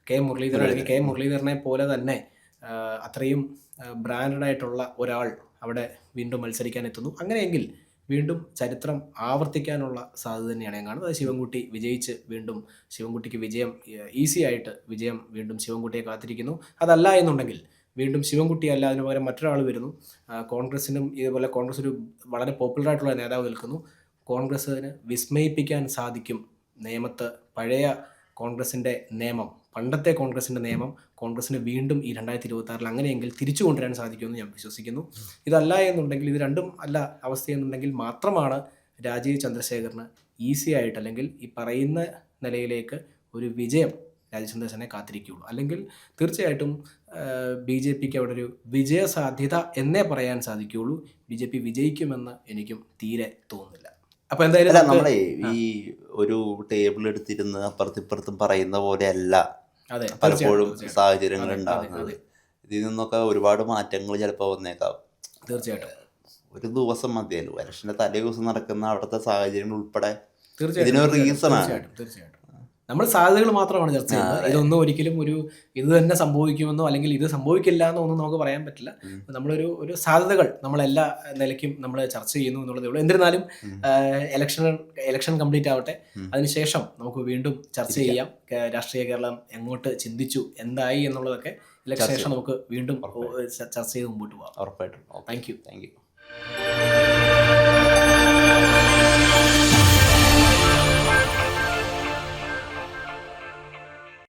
K Muraleedharan അല്ലെങ്കിൽ K മുരളീധരനെ പോലെ തന്നെ അത്രയും ബ്രാൻഡഡ് ആയിട്ടുള്ള ഒരാൾ അവിടെ വീണ്ടും മത്സരിക്കാൻ എത്തുന്നു. അങ്ങനെയെങ്കിൽ വീണ്ടും ചരിത്രം ആവർത്തിക്കാനുള്ള സാധ്യത തന്നെയാണ് ഞാൻ കാണുന്നത്. അത് ശിവൻകുട്ടി വിജയിച്ച് വീണ്ടും ശിവൻകുട്ടിക്ക് വിജയം ഈസി ആയിട്ട് വിജയം വീണ്ടും ശിവൻകുട്ടിയെ കാത്തിരിക്കുന്നു. അതല്ല എന്നുണ്ടെങ്കിൽ വീണ്ടും ശിവൻകുട്ടി അല്ല, അതിന് പകരം മറ്റൊരാൾ വരുന്നു. കോൺഗ്രസിനും ഇതുപോലെ കോൺഗ്രസ് ഒരു വളരെ പോപ്പുലർ ആയിട്ടുള്ള നേതാവ് നിൽക്കുന്നു. കോൺഗ്രസ്സിന് വിസ്മയിപ്പിക്കാൻ സാധിക്കും. നിയമത്ത് പഴയ കോൺഗ്രസിൻ്റെ നിയമം, പണ്ടത്തെ കോൺഗ്രസിൻ്റെ നിയമം കോൺഗ്രസിന് വീണ്ടും ഈ 2026 അങ്ങനെയെങ്കിൽ തിരിച്ചു കൊണ്ടുവരാൻ സാധിക്കുമെന്ന് ഞാൻ വിശ്വസിക്കുന്നു. ഇതല്ല എന്നുണ്ടെങ്കിൽ, ഇത് രണ്ടും അല്ല അവസ്ഥയെന്നുണ്ടെങ്കിൽ മാത്രമാണ് രാജീവ് ചന്ദ്രശേഖറിന് ഈസി ആയിട്ട് അല്ലെങ്കിൽ ഈ പറയുന്ന നിലയിലേക്ക് ഒരു വിജയം രാജീവ് ചന്ദ്രശേഖരനെ കാത്തിരിക്കുകയുള്ളൂ. അല്ലെങ്കിൽ തീർച്ചയായിട്ടും BJPക്ക് അവിടെ ഒരു വിജയ സാധ്യത എന്നേ പറയാൻ സാധിക്കുകയുള്ളൂ. BJP വിജയിക്കുമെന്ന് എനിക്കും തീരെ തോന്നുന്നില്ല. അപ്പോൾ എന്തായാലും നമ്മളെ ഈ ഒരു ടേബിൾ എടുത്തിരുന്ന് അപ്പുറത്തിപ്പുറത്തും പറയുന്ന പോലെയല്ല പലപ്പോഴും സാഹചര്യങ്ങൾ ഉണ്ടാകുന്നത്. ഇതിൽ നിന്നൊക്കെ ഒരുപാട് മാറ്റങ്ങൾ ചിലപ്പോൾ വന്നേക്കാം. തീർച്ചയായിട്ടും ഒരു ദിവസം മതിയല്ലോ, ഇലക്ഷന്റെ തലേ ദിവസം നടക്കുന്ന അവിടുത്തെ സാഹചര്യങ്ങൾ ഉൾപ്പെടെ ഇതിനൊരു റീസണാണ്. തീർച്ചയായിട്ടും നമ്മൾ സാധ്യതകൾ മാത്രമാണ് ചർച്ച ചെയ്യുന്നത്. ഇതൊന്നും ഒരിക്കലും ഇത് തന്നെ സംഭവിക്കുമെന്നോ അല്ലെങ്കിൽ ഇത് സംഭവിക്കില്ല എന്നോ ഒന്നും നമുക്ക് പറയാൻ പറ്റില്ല. നമ്മളൊരു സാധ്യതകൾ നമ്മളെല്ലാ നിലയ്ക്കും നമ്മൾ ചർച്ച ചെയ്യുന്നു എന്നുള്ളതേ ഉള്ളൂ. എന്നിരുന്നാലും ഇലക്ഷൻ കംപ്ലീറ്റ് ആവട്ടെ, അതിനുശേഷം നമുക്ക് വീണ്ടും ചർച്ച ചെയ്യാം. രാഷ്ട്രീയ കേരളം എങ്ങോട്ട് ചിന്തിച്ചു, എന്തായി എന്നുള്ളതൊക്കെ ഇലക്ഷൻ ശേഷം നമുക്ക് വീണ്ടും ചർച്ച ചെയ്ത് മുമ്പോട്ട് പോകാം. ഉറപ്പായിട്ടും. Thank you. Thank you.